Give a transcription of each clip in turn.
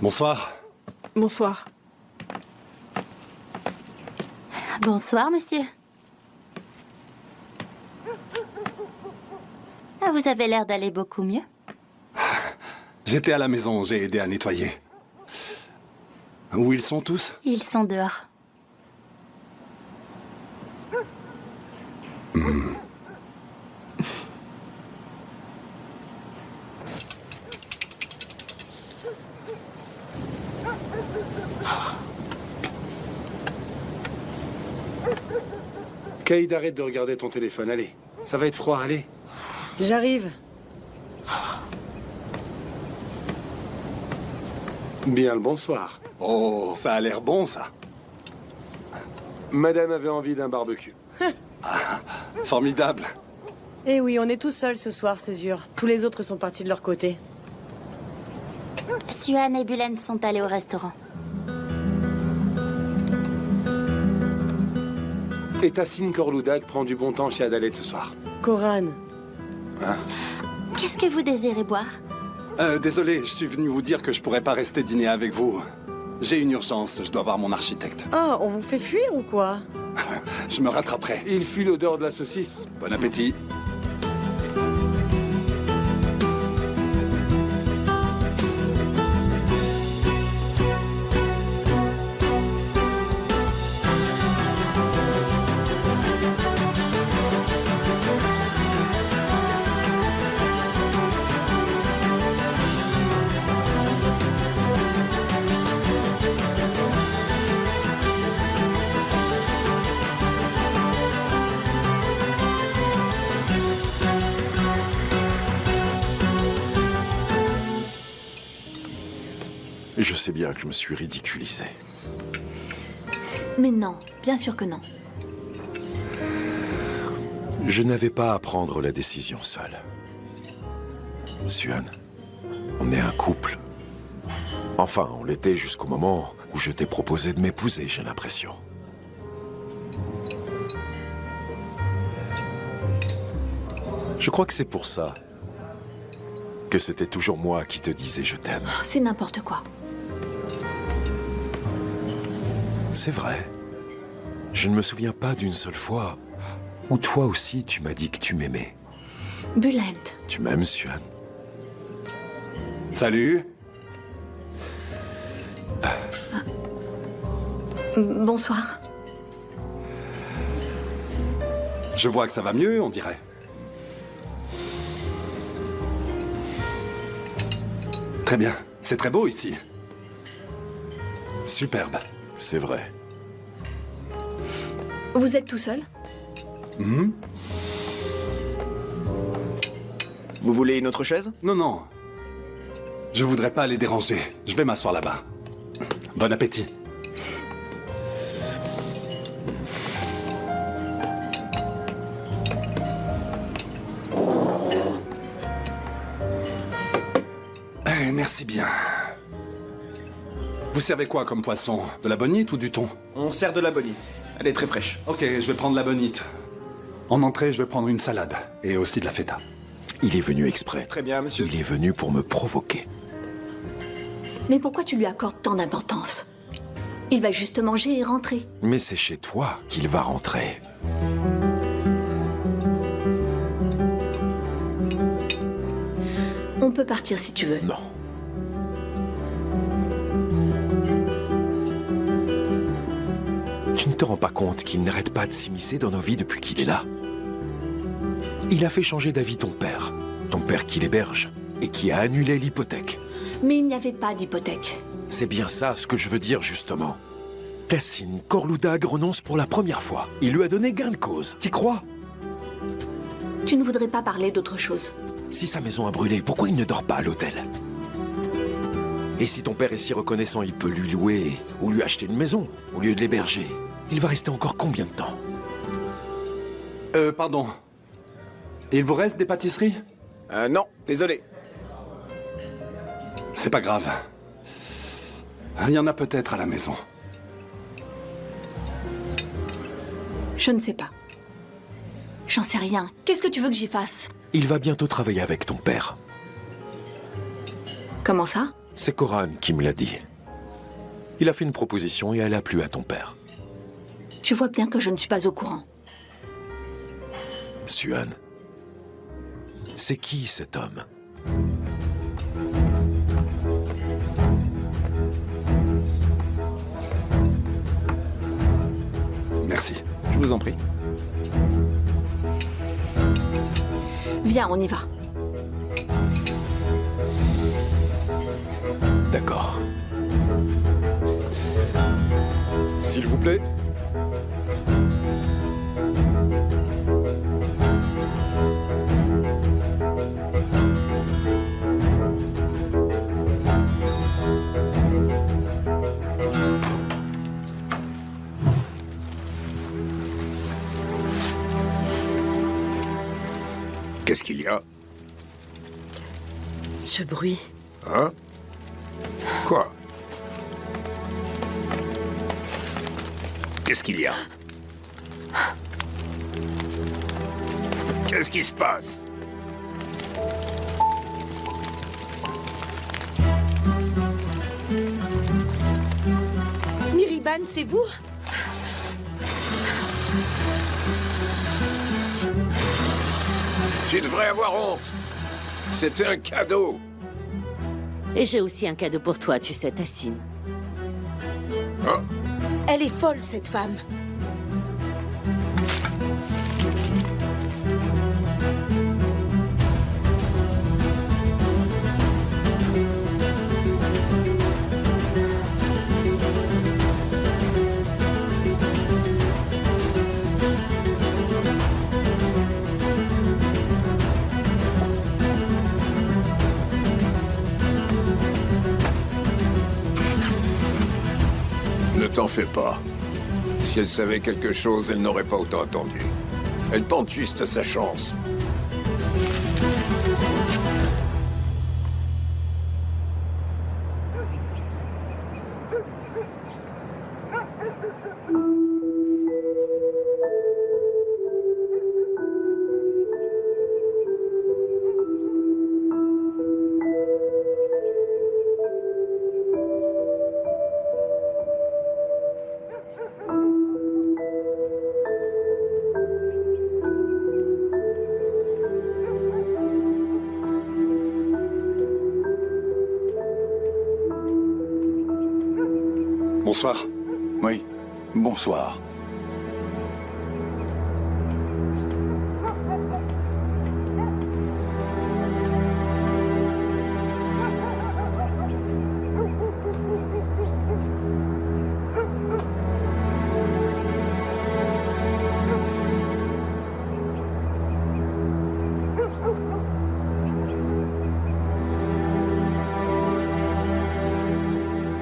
Bonsoir. Bonsoir. Bonsoir, monsieur. Ah, vous avez l'air d'aller beaucoup mieux. J'étais à la maison, j'ai aidé à nettoyer. Où ils sont tous? Ils sont dehors. Cade, arrête de regarder ton téléphone, allez. Ça va être froid, allez. J'arrive. Bien le bonsoir. Oh, ça a l'air bon, ça. Madame avait envie d'un barbecue. Formidable. Eh oui, on est tous seuls ce soir, Césure. Tous les autres sont partis de leur côté. Suan et Bulen sont allés au restaurant. Et Tassine Korloudak prend du bon temps chez Adalет ce soir. Koran. Qu'est-ce que vous désirez boire? Désolé, je suis venu vous dire que je pourrais pas rester dîner avec vous. J'ai une urgence, je dois voir mon architecte. Oh, on vous fait fuir ou quoi? Je me rattraperai. Il fuit l'odeur de la saucisse. Bon appétit. Je sais bien que je me suis ridiculisé. Mais non, bien sûr que non. Je n'avais pas à prendre la décision seule. Suan, on est un couple. Enfin, on l'était jusqu'au moment où je t'ai proposé de m'épouser, j'ai l'impression. Je crois que c'est pour ça que c'était toujours moi qui te disais je t'aime. C'est n'importe quoi. C'est vrai. Je ne me souviens pas d'une seule fois où toi aussi tu m'as dit que tu m'aimais. Bulent. Tu m'aimes, Suan? Salut. Bonsoir. Je vois que ça va mieux, on dirait. Très bien. C'est très beau ici. Superbe. C'est vrai. Vous êtes tout seul? Vous voulez une autre chaise? Non, non. Je voudrais pas les déranger. Je vais m'asseoir là-bas. Bon appétit. Merci bien. Vous servez quoi comme poisson? De la bonite ou du thon? On sert de la bonite. Elle est très fraîche. Ok, je vais prendre la bonite. En entrée, je vais prendre une salade. Et aussi de la feta. Il est venu exprès. Très bien, monsieur. Il est venu pour me provoquer. Mais pourquoi tu lui accordes tant d'importance? Il va juste manger et rentrer. Mais c'est chez toi qu'il va rentrer. On peut partir si tu veux. Non. Tu ne te rends pas compte qu'il n'arrête pas de s'immiscer dans nos vies depuis qu'il est là? Il a fait changer d'avis ton père qui l'héberge et qui a annulé l'hypothèque. Mais il n'y avait pas d'hypothèque. C'est bien ça ce que je veux dire justement. Tassine Korloudak renonce pour la première fois. Il lui a donné gain de cause. T'y crois? Tu ne voudrais pas parler d'autre chose? Si sa maison a brûlé, pourquoi il ne dort pas à l'hôtel? Et si ton père est si reconnaissant, il peut lui louer ou lui acheter une maison au lieu de l'héberger. Il va rester encore combien de temps? Pardon. Il vous reste des pâtisseries? Non, désolé. C'est pas grave. Il y en a peut-être à la maison. Je ne sais pas. J'en sais rien. Qu'est-ce que tu veux que j'y fasse? Il va bientôt travailler avec ton père. Comment ça? C'est Coran qui me l'a dit. Il a fait une proposition et elle a plu à ton père. Tu vois bien que je ne suis pas au courant. Suan, c'est qui cet homme? Merci. Je vous en prie. Viens, on y va. D'accord. S'il vous plaît. Qu'est-ce qu'il y a? Ce bruit. Hein? Quoi? Qu'est-ce qu'il y a? Qu'est-ce qui se passe? Miriban, c'est vous? Tu devrais avoir honte. C'était un cadeau. Et j'ai aussi un cadeau pour toi, tu sais, Tassine. Oh, Elle est folle, cette femme. ne t'en fais pas. Si elle savait quelque chose, elle n'aurait pas autant attendu. Elle tente juste sa chance. Bonsoir. Oui, bonsoir.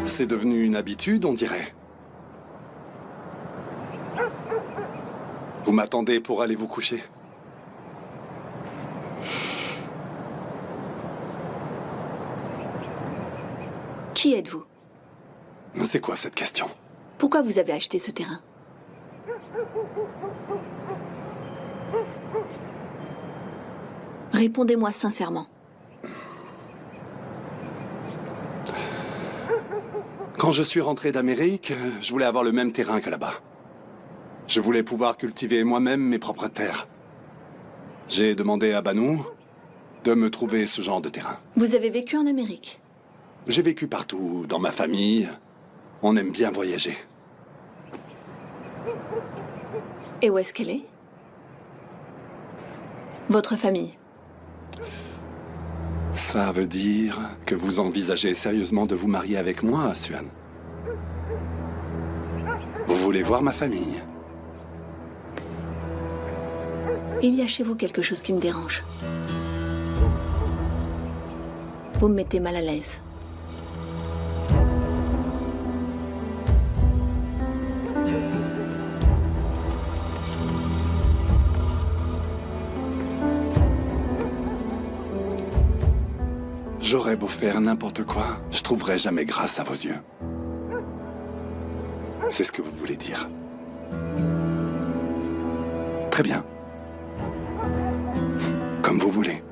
C'est devenu une habitude, on dirait. Vous m'attendez pour aller vous coucher. Qui êtes-vous? C'est quoi cette question? Pourquoi vous avez acheté ce terrain? Répondez-moi sincèrement. Quand je suis rentré d'Amérique, je voulais avoir le même terrain que là-bas. Je voulais pouvoir cultiver moi-même mes propres terres. J'ai demandé à Banu de me trouver ce genre de terrain. Vous avez vécu en Amérique? J'ai vécu partout, dans ma famille. On aime bien voyager. Et où est-ce qu'elle est? Votre famille? Ça veut dire que vous envisagez sérieusement de vous marier avec moi, Suan. Vous voulez voir ma famille? Il y a chez vous quelque chose qui me dérange. Vous me mettez mal à l'aise. J'aurais beau faire n'importe quoi, je trouverai jamais grâce à vos yeux. C'est ce que vous voulez dire. Très bien. Comme vous voulez.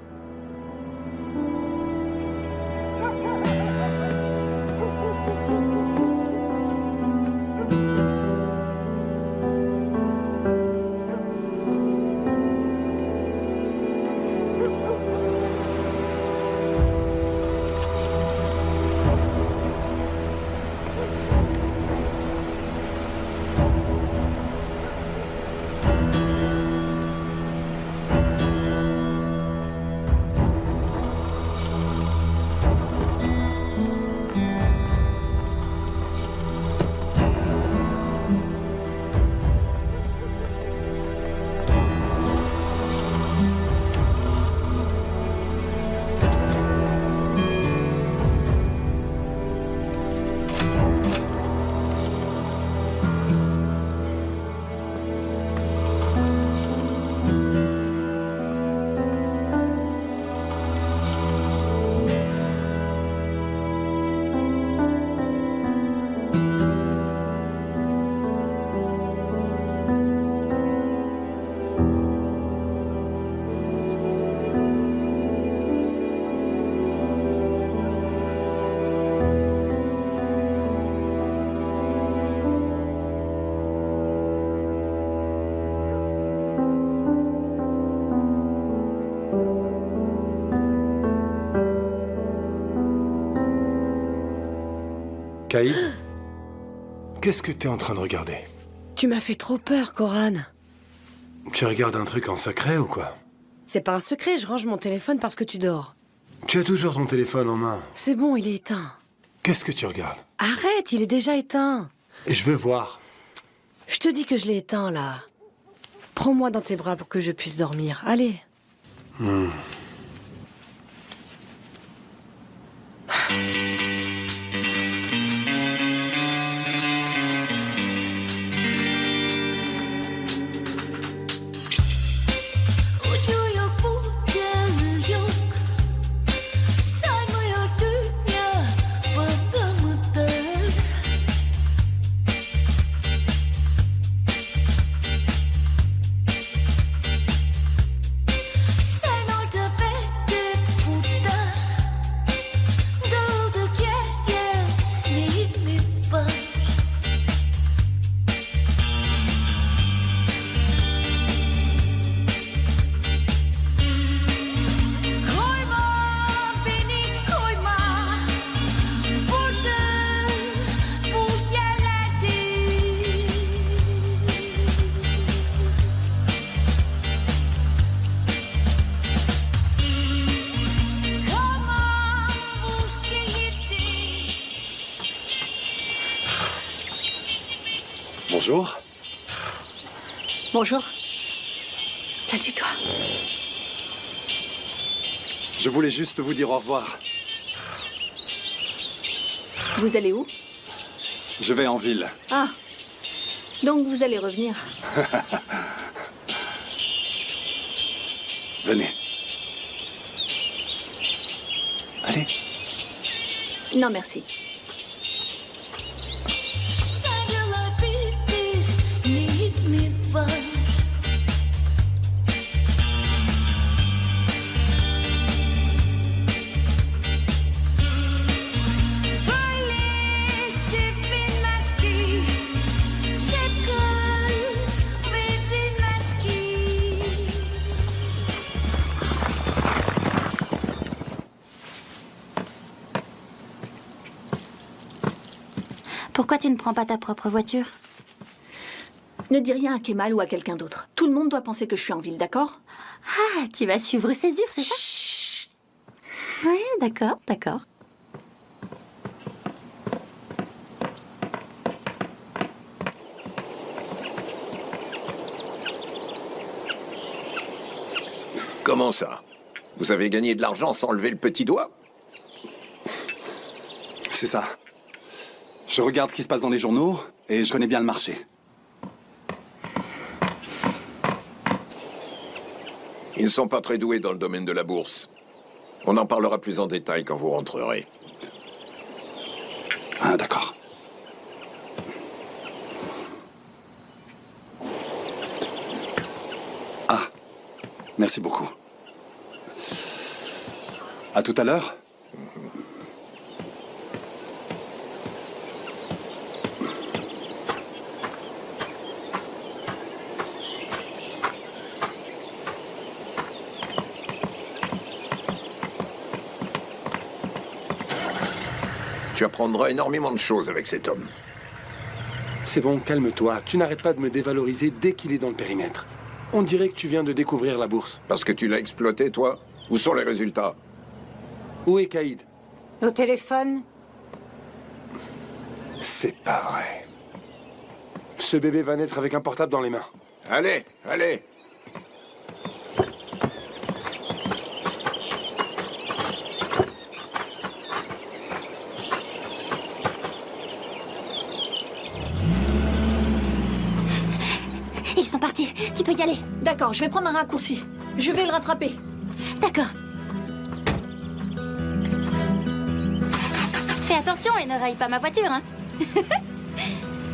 Caïd, qu'est-ce que t'es en train de regarder? Tu m'as fait trop peur, Coran. Tu regardes un truc en secret ou quoi? C'est pas un secret, je range mon téléphone parce que tu dors. Tu as toujours ton téléphone en main. C'est bon, il est éteint. Qu'est-ce que tu regardes? Arrête, il est déjà éteint. Je veux voir. Je te dis que je l'ai éteint, là. Prends-moi dans tes bras pour que je puisse dormir. Allez. Bonjour. Bonjour. Salut, toi. Je voulais juste vous dire au revoir. Vous allez où? Je vais en ville. Ah. Donc vous allez revenir. Venez. Allez. Non, merci. Pourquoi tu ne prends pas ta propre voiture? Ne dis rien à Kemal ou à quelqu'un d'autre. Tout le monde doit penser que je suis en ville, d'accord? Ah, tu vas suivre Césure, c'est ça? Chut. Oui, d'accord, d'accord. Comment ça? Vous avez gagné de l'argent sans lever le petit doigt? C'est ça. Je regarde ce qui se passe dans les journaux et je connais bien le marché. Ils ne sont pas très doués dans le domaine de la bourse. On en parlera plus en détail quand vous rentrerez. Ah, d'accord. Ah, merci beaucoup. À tout à l'heure. Tu apprendras énormément de choses avec cet homme. C'est bon, calme-toi. Tu n'arrêtes pas de me dévaloriser dès qu'il est dans le périmètre. On dirait que tu viens de découvrir la bourse. Parce que tu l'as exploité, toi? Où sont les résultats? Où est Caïd? Au téléphone? C'est pas vrai. Ce bébé va naître avec un portable dans les mains. Allez, allez! Ils sont partis, tu peux y aller. D'accord, je vais prendre un raccourci. Je vais le rattraper. D'accord. Fais attention et ne raille pas ma voiture, hein.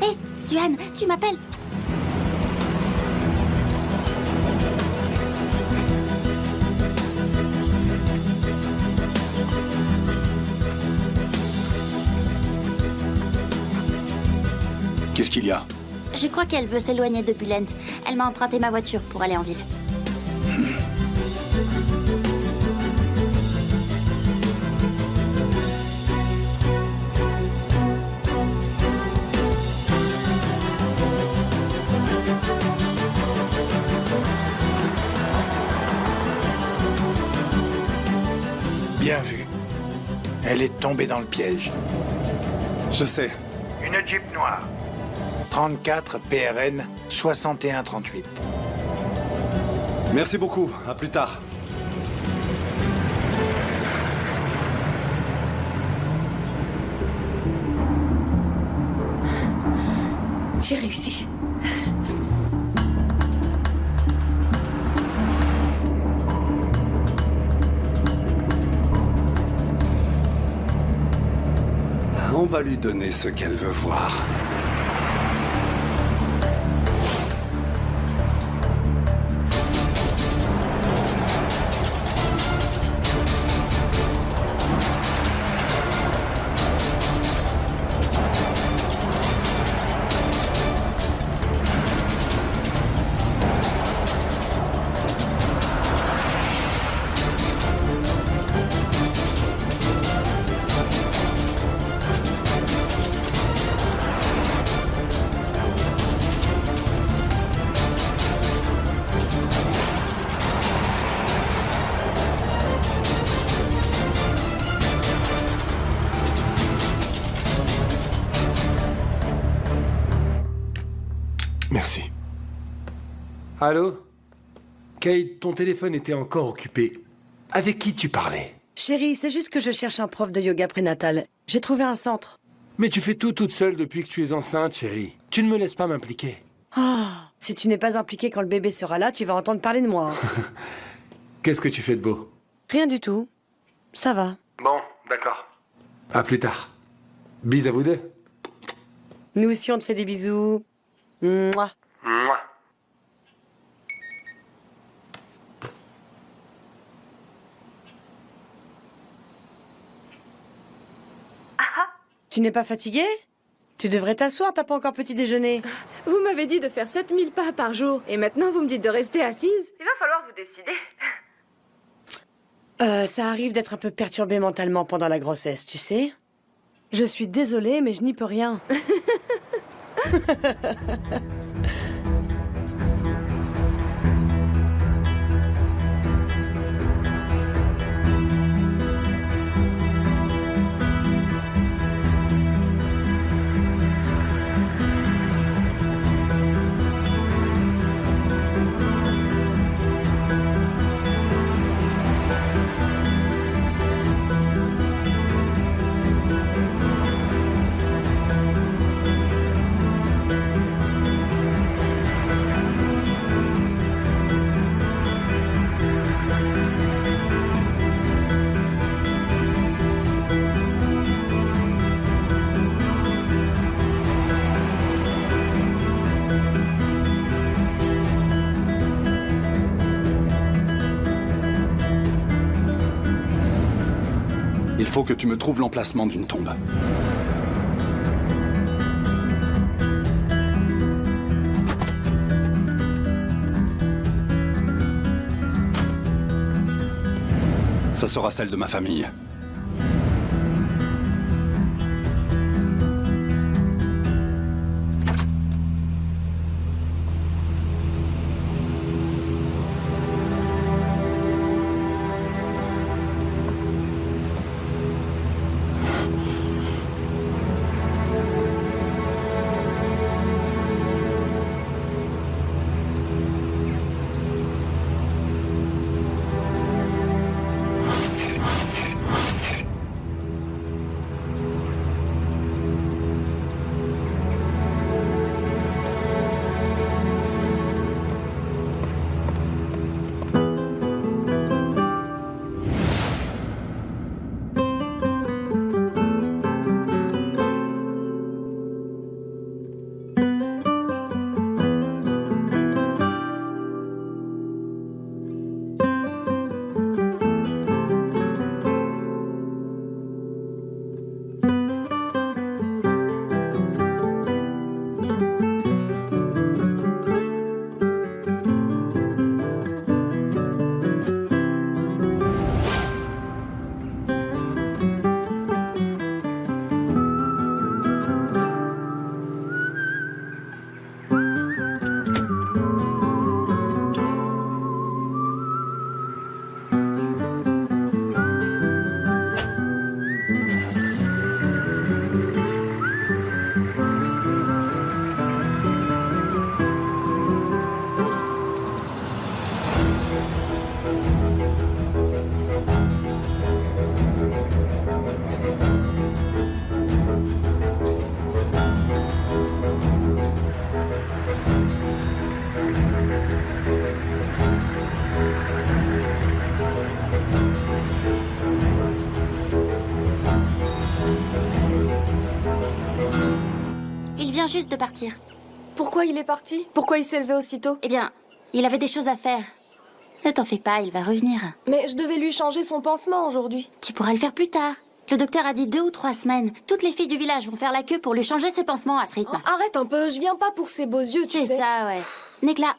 Hé, Suan, tu m'appelles? Qu'est-ce qu'il y a? Je crois qu'elle veut s'éloigner de Bulent. Elle m'a emprunté ma voiture pour aller en ville. Bien vu. Elle est tombée dans le piège. Je sais. Une Jeep noire. 34 PRN 6138. Merci beaucoup. À plus tard. J'ai réussi. On va lui donner ce qu'elle veut voir. Merci. Allô? Kate, ton téléphone était encore occupé. Avec qui tu parlais? Chérie, c'est juste que je cherche un prof de yoga prénatal. J'ai trouvé un centre. Mais tu fais tout toute seule depuis que tu es enceinte, chérie. Tu ne me laisses pas m'impliquer. Ah, si tu n'es pas impliqué quand le bébé sera là, tu vas entendre parler de moi. Qu'est-ce que tu fais de beau? Rien du tout. Ça va. Bon, d'accord. À plus tard. Bis à vous deux. Nous aussi, on te fait des bisous. Mouah. Mouah. Tu n'es pas fatigué? Tu devrais t'asseoir, t'as pas encore petit déjeuner. Vous m'avez dit de faire 7000 pas par jour, et maintenant vous me dites de rester assise? Il va falloir vous décider. Ça arrive d'être un peu perturbé mentalement pendant la grossesse, tu sais. Je suis désolée, mais je n'y peux rien. Il faut que tu me trouves l'emplacement d'une tombe. Ça sera celle de ma famille. juste de partir. Pourquoi il est parti? Pourquoi il s'est levé aussitôt? Eh bien, il avait des choses à faire. Ne t'en fais pas, il va revenir. Mais je devais lui changer son pansement aujourd'hui. Tu pourras le faire plus tard. Le docteur a dit 2 ou 3 semaines. Toutes les filles du village vont faire la queue pour lui changer ses pansements à ce rythme. Oh, arrête un peu, je viens pas pour ses beaux yeux, tu sais. C'est ça, ouais. Nekla,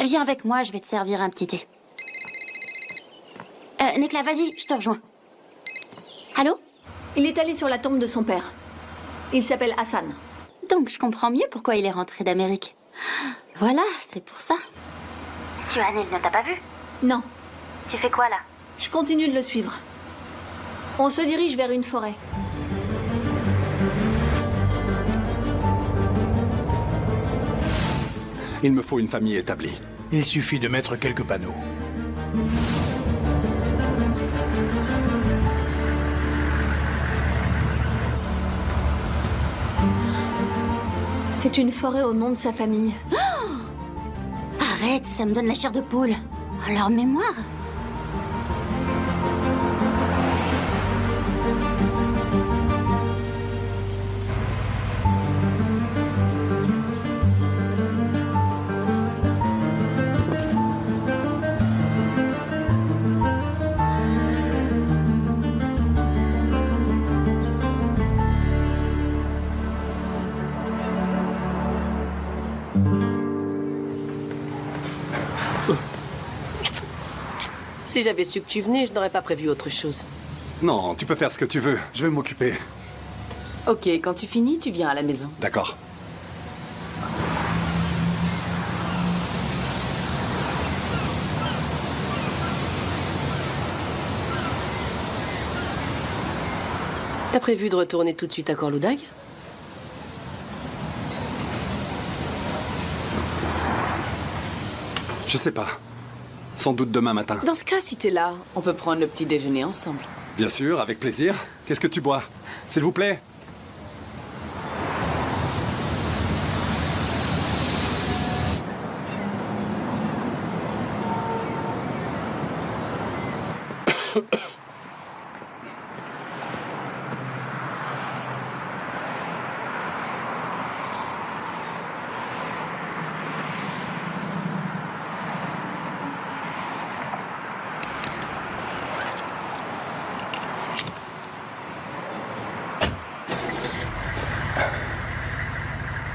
viens avec moi, je vais te servir un petit thé. Nekla, vas-y, je te rejoins. Allô? Il est allé sur la tombe de son père. Il s'appelle Hassan. Donc, je comprends mieux pourquoi il est rentré d'Amérique. Voilà, c'est pour ça. Monsieur Hanil ne t'a pas vu? Non. Tu fais quoi, là? Je continue de le suivre. On se dirige vers une forêt. Il me faut une famille établie. Il suffit de mettre quelques panneaux. C'est une forêt au nom de sa famille. Oh! Arrête, ça me donne la chair de poule. À leur mémoire. Si j'avais su que tu venais, je n'aurais pas prévu autre chose. Non, tu peux faire ce que tu veux. Je vais m'occuper. Ok, quand tu finis, tu viens à la maison. D'accord. T'as prévu de retourner tout de suite à Corloudag? Je sais pas. Sans doute demain matin. Dans ce cas, si t'es là, on peut prendre le petit déjeuner ensemble. Bien sûr, avec plaisir. Qu'est-ce que tu bois? S'il vous plaît.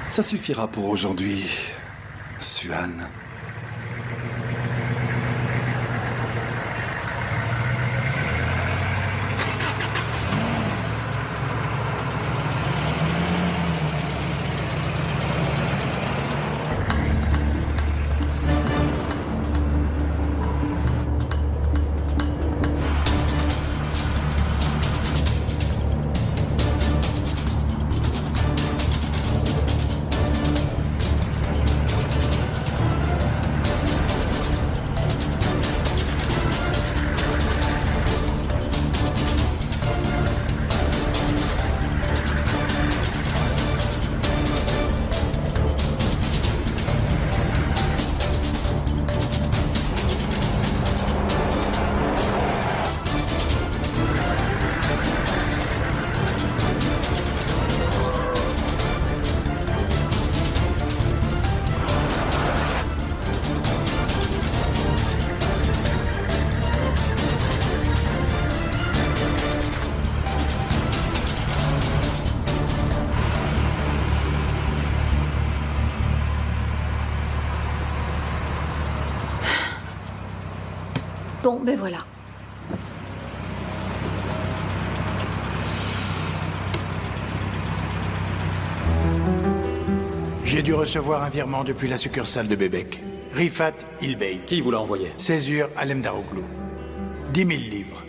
Ça suffira pour aujourd'hui, Suhan. Bon, ben voilà. J'ai dû recevoir un virement depuis la succursale de Bébek. Rifat Ilbey. Qui vous l'a envoyé? Césure Alem Darouglou. 10 000 livres.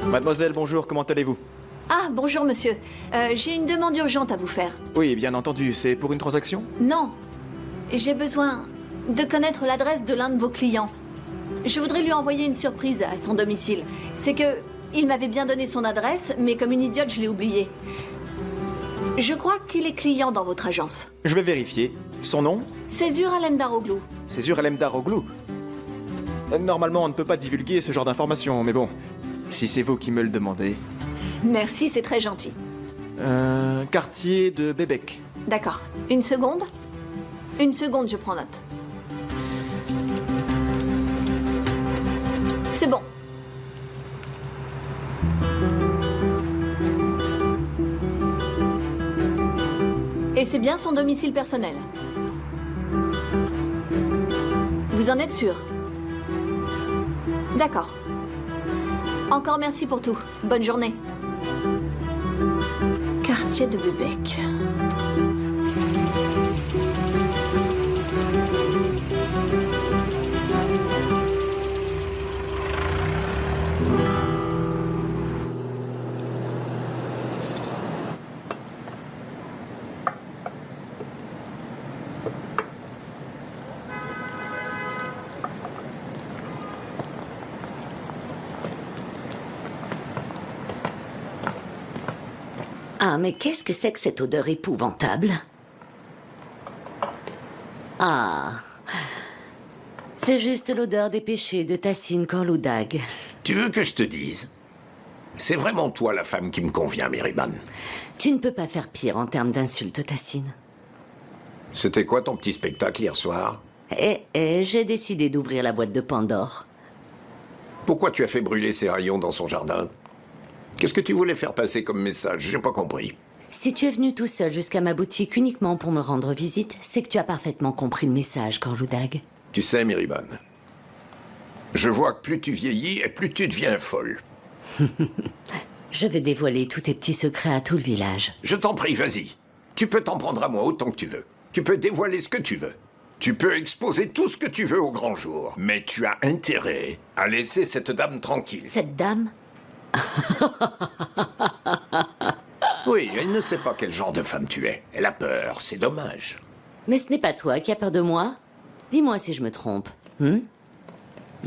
Mademoiselle, bonjour, comment allez-vous? Ah, bonjour monsieur. J'ai une demande urgente à vous faire. Oui, bien entendu, c'est pour une transaction? Non. J'ai besoin de connaître l'adresse de l'un de vos clients. Je voudrais lui envoyer une surprise à son domicile. C'est que il m'avait bien donné son adresse, mais comme une idiote, je l'ai oubliée. Je crois qu'il est client dans votre agence. Je vais vérifier. Son nom? Césure Alem Daroglou. Césure Alem Daroglou. Normalement, on ne peut pas divulguer ce genre d'informations, mais bon, si c'est vous qui me le demandez. Merci, c'est très gentil. Quartier de Bébek. D'accord. Une seconde. Une seconde, je prends note. C'est bon. Et c'est bien son domicile personnel. Vous en êtes sûr? D'accord. Encore merci pour tout. Bonne journée. Quartier de Bébek. Ah, mais qu'est-ce que c'est que cette odeur épouvantable? Ah, c'est juste l'odeur des péchés de Tassine Corloudag. Tu veux que je te dise? C'est vraiment toi la femme qui me convient, Miriban. Tu ne peux pas faire pire en termes d'insultes, Tassine. C'était quoi ton petit spectacle hier soir? J'ai décidé d'ouvrir la boîte de Pandore. Pourquoi tu as fait brûler ces rayons dans son jardin? Qu'est-ce que tu voulais faire passer comme message? J'ai pas compris. Si tu es venu tout seul jusqu'à ma boutique uniquement pour me rendre visite, c'est que tu as parfaitement compris le message, Corloudag. Tu sais, Miriban, je vois que plus tu vieillis et plus tu deviens folle. Je vais dévoiler tous tes petits secrets à tout le village. Je t'en prie, vas-y. Tu peux t'en prendre à moi autant que tu veux. Tu peux dévoiler ce que tu veux. Tu peux exposer tout ce que tu veux au grand jour. Mais tu as intérêt à laisser cette dame tranquille. Cette dame? Oui, elle ne sait pas quel genre de femme tu es. Elle a peur, c'est dommage. Mais ce n'est pas toi qui as peur de moi? Dis-moi si je me trompe.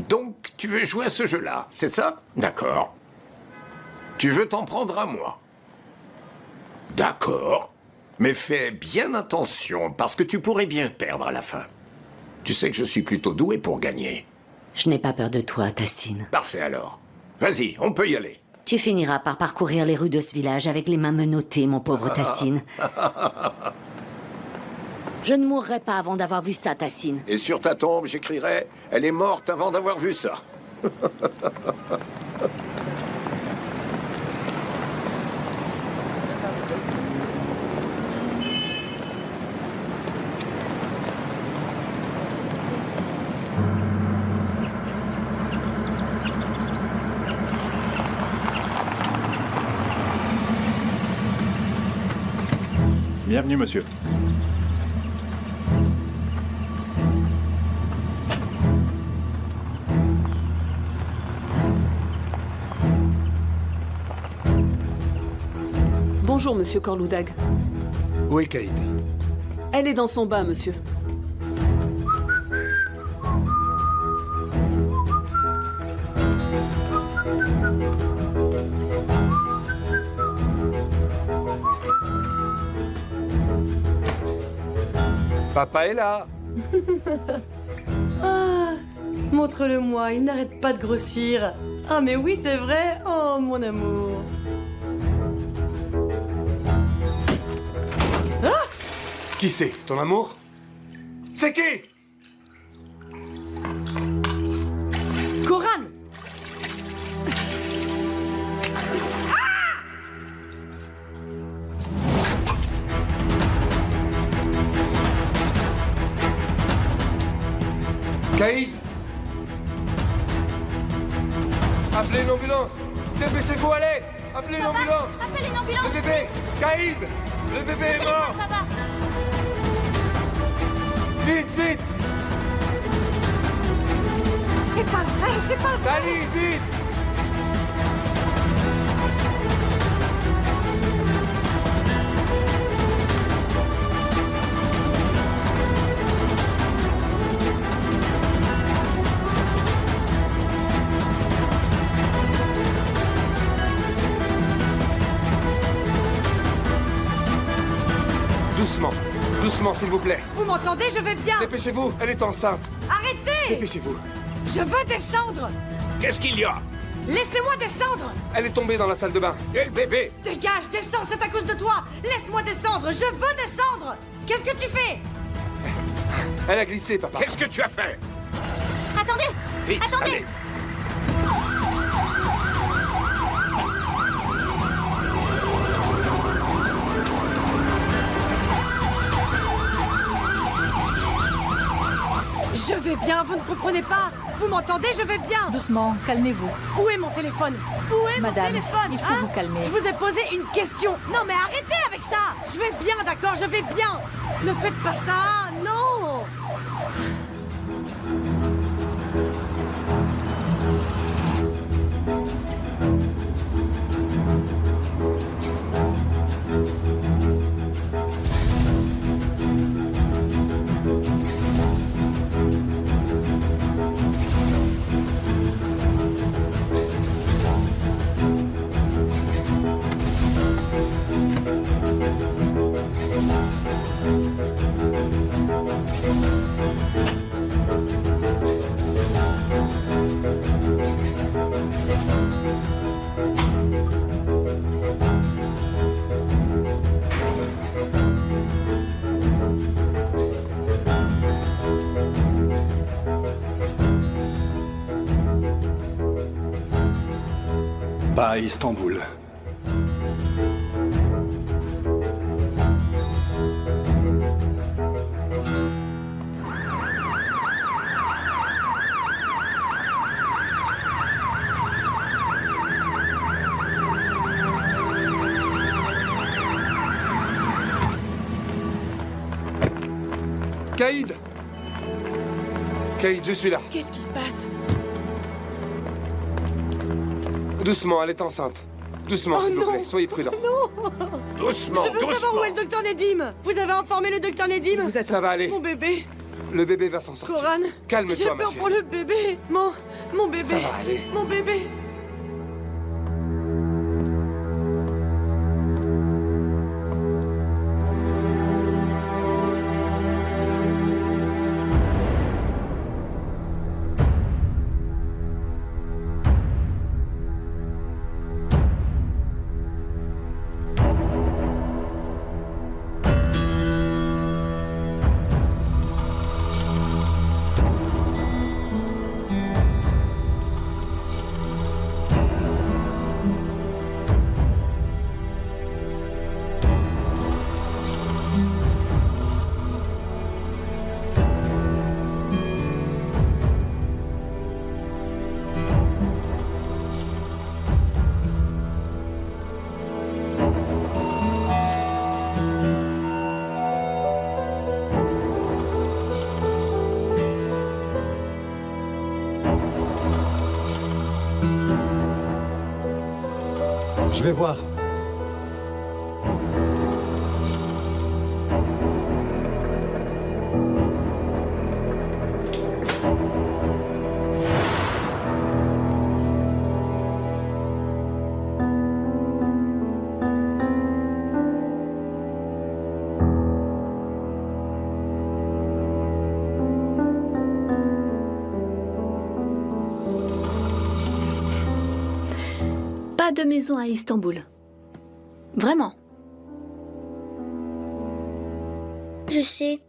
Donc, tu veux jouer à ce jeu-là, c'est ça? D'accord. Tu veux t'en prendre à moi? D'accord. Mais fais bien attention, parce que tu pourrais bien perdre à la fin. Tu sais que je suis plutôt doué pour gagner. Je n'ai pas peur de toi, Tassine. Parfait alors. Vas-y, on peut y aller. Tu finiras par parcourir les rues de ce village avec les mains menottées, mon pauvre Tassine. Je ne mourrai pas avant d'avoir vu ça, Tassine. Et sur ta tombe, j'écrirai « Elle est morte avant d'avoir vu ça ». Bienvenue, monsieur. Bonjour, monsieur Corloudag. Où est Caïd? Elle est dans son bain, monsieur. Papa est là. Ah, montre-le-moi, il n'arrête pas de grossir. Ah mais oui, c'est vrai. Oh, mon amour. Ah! Qui c'est? Ton amour? C'est qui? Coran! Caïd! Appelez l'ambulance! Dépêchez-vous, allez! Appelez l'ambulance! Appelle une ambulance! Le bébé! Caïd! Le bébé est mort! Papa! Vite, vite! C'est pas vrai, c'est pas vrai! Sally, vite! Doucement. Doucement, s'il vous plaît. Vous m'entendez? Je vais bien. Dépêchez-vous, elle est enceinte. Arrêtez! Dépêchez-vous. Je veux descendre. Qu'est-ce qu'il y a? Laissez-moi descendre. Elle est tombée dans la salle de bain. Et le bébé? Dégage, descends, c'est à cause de toi. Laisse-moi descendre, je veux descendre. Qu'est-ce que tu fais? Elle a glissé, papa. Qu'est-ce que tu as fait? Attendez! Vite, Attendez! allez. Je vais bien, vous ne comprenez pas? Vous m'entendez? Je vais bien. Doucement, calmez-vous. Où est mon téléphone? Où est Madame, mon téléphone? il faut vous calmer. Je vous ai posé une question. Non mais arrêtez avec ça. Je vais bien, d'accord, je vais bien. Ne faites pas ça, non. Pas à Istanbul. Caïd! Caïd, je suis là. Qu'est-ce qui se passe? Doucement, elle est enceinte. Doucement, Oh s'il vous non. plaît, soyez prudent. Non. Doucement, Je veux savoir doucement. où est le docteur Nedim. Vous avez informé le docteur Nedim? Ça va aller. Mon bébé. Le bébé va s'en sortir. Coran. Calme-toi, J'ai ma peur chérie. pour le bébé. Mon bébé. Ça va aller. Mon bébé. Je vais voir. Pas de maison à Istanbul. Vraiment. Je sais.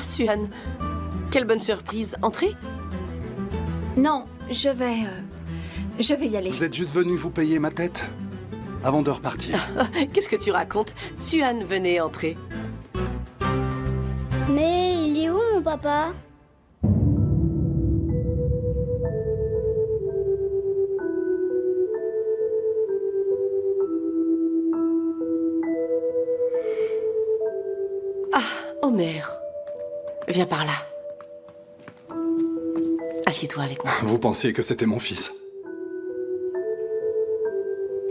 Suhan. Quelle bonne surprise. Entrez? Non, je vais y aller. Vous êtes juste venu vous payer ma tête avant de repartir. Qu'est-ce que tu racontes? Suhan, venez entrer. Mais il est où mon papa? Ah, Homer. Viens par là. Assieds-toi avec moi. Vous pensiez que c'était mon fils.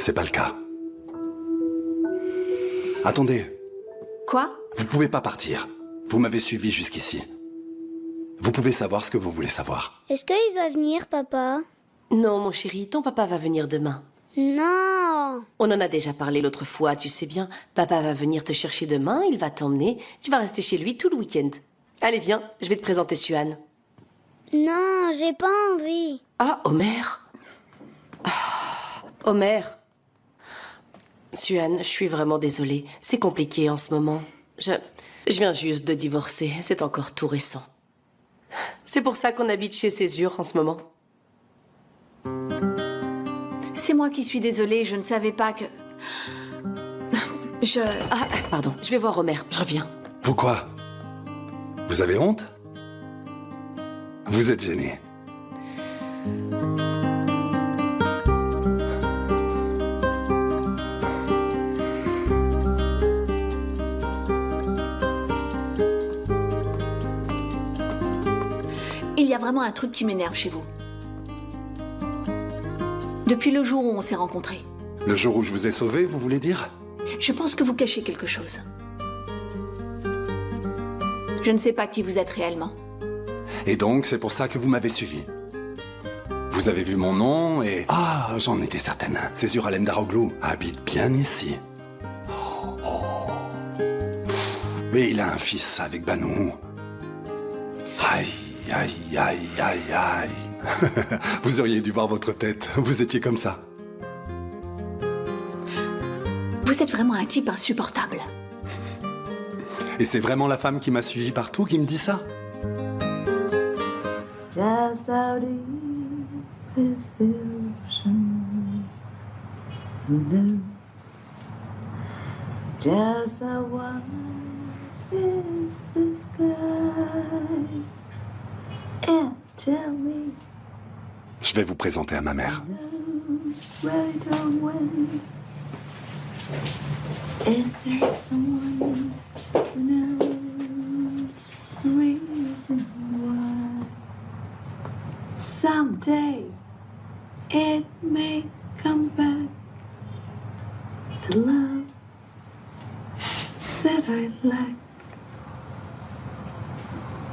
c'est pas le cas. Attendez, Quoi? vous pouvez pas partir. Vous m'avez suivi jusqu'ici. Vous pouvez savoir ce que vous voulez savoir. Est-ce qu'il va venir, papa? Non, mon chéri, ton papa va venir demain. Non. On en a déjà parlé l'autre fois, tu sais bien. Papa va venir te chercher demain, il va t'emmener. Tu vas rester chez lui tout le week-end. Allez, viens, je vais te présenter Suhan. Non, j'ai pas envie. Ah, Homer. Homer. Suhan, je suis vraiment désolée. C'est compliqué en ce moment. Je viens juste de divorcer. C'est encore tout récent. C'est pour ça qu'on habite chez Césure en ce moment. C'est moi qui suis désolée, je ne savais pas que... Ah, pardon, je vais voir Homer, je reviens. Vous quoi? Vous avez honte? Vous êtes gêné. Il y a vraiment un truc qui m'énerve chez vous. Depuis le jour où on s'est rencontrés. Le jour où je vous ai sauvé, vous voulez dire? Je pense que vous cachez quelque chose. Je ne sais pas qui vous êtes réellement. Et donc, c'est pour ça que vous m'avez suivi. Vous avez vu mon nom et... Ah, j'en étais certaine. Césure Alemdaroglu habite bien ici. Et il a un fils avec Banu. Aïe, aïe, aïe, aïe, aïe. Vous auriez dû voir votre tête. Vous étiez comme ça. Vous êtes vraiment un type insupportable. Et c'est vraiment la femme qui m'a suivi partout qui me dit ça? Just how deep is the ocean? Who knows? Just how wide is the sky? And tell me, Je vais vous présenter à ma mère. right or when? Is there someone who knows the reason why? Someday it may come back. The love that I lack.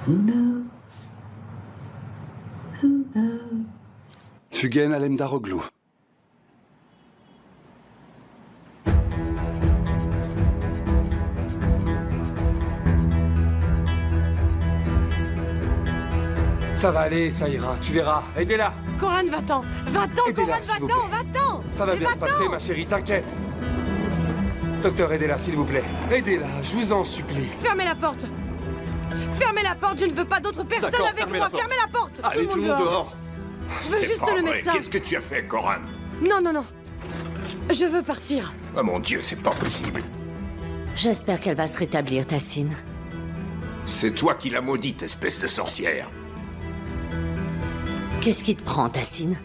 Who knows? Who knows? Fugen Alemdaroglu. Ça va aller, ça ira, tu verras. Aidez-la. Coran, va-t'en. Va-t'en, Aidez-la, Coran, s'il vous va-t'en, plaît. va-t'en. Ça va Mais bien se va-t'en. passer, ma chérie, t'inquiète. Docteur, aidez-la, s'il vous plaît. Aidez-la, je vous en supplie. Fermez la porte. Fermez la porte, je ne veux pas d'autres personnes D'accord, avec fermez moi. la porte. Fermez la porte. Allez, tout le monde dehors. Je veux C'est juste pas le vrai. médecin. Qu'est-ce que tu as fait, Coran? Non, non, non. Je veux partir. Oh mon Dieu, c'est pas possible. J'espère qu'elle va se rétablir, Tassine. C'est toi qui l'as maudite, espèce de sorcière. Qu'est-ce qui te prend, Tassine?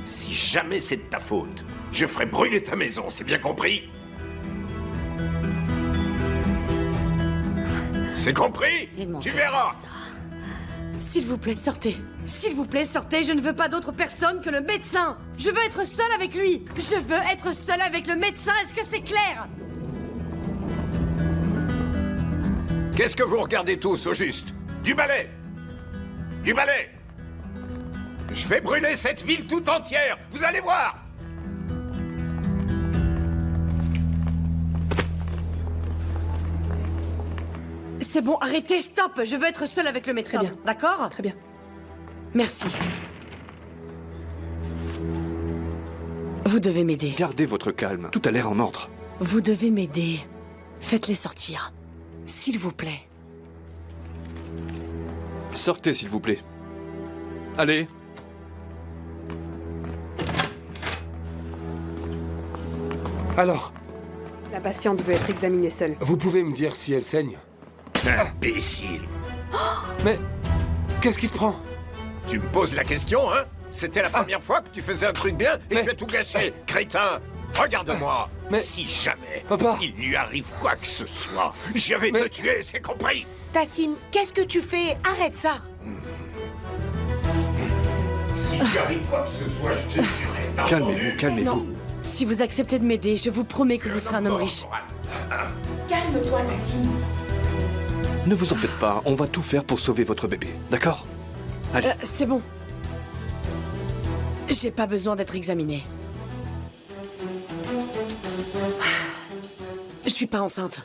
Si jamais c'est de ta faute, je ferai brûler ta maison, c'est bien compris? C'est compris? Tu verras. S'il vous plaît, sortez. S'il vous plaît, sortez. Je ne veux pas d'autre personne que le médecin. Je veux être seule avec lui. Je veux être seule avec le médecin. Est-ce que c'est clair? Qu'est-ce que vous regardez tous au juste? Du balai! Du balai! Je vais brûler cette ville tout entière, vous allez voir! C'est bon, arrêtez, stop. Je veux être seule avec le médecin. Très bien. D'accord? Très bien. Merci. Vous devez m'aider. Gardez votre calme. Tout a l'air en ordre. Vous devez m'aider. Faites-les sortir. S'il vous plaît. Sortez, s'il vous plaît. Allez. Alors, La patiente veut être examinée seule. vous pouvez me dire si elle saigne? Imbécile! Mais qu'est-ce qui te prend? Tu me poses la question, hein? C'était la première fois que tu faisais un truc bien et tu as tout gâché, crétin! Regarde-moi! Si jamais il lui arrive quoi que ce soit, je vais te tuer, c'est compris? Tassine, qu'est-ce que tu fais? Arrête ça! S'il lui arrive quoi que ce soit, je te tuerai. Calmez-vous, calmez-vous. Si vous acceptez de m'aider, je vous promets que vous serez un homme riche. Calme-toi, Tassim. Ne vous en faites pas, on va tout faire pour sauver votre bébé, d'accord? Allez. C'est bon. J'ai pas besoin d'être examinée. Je suis pas enceinte.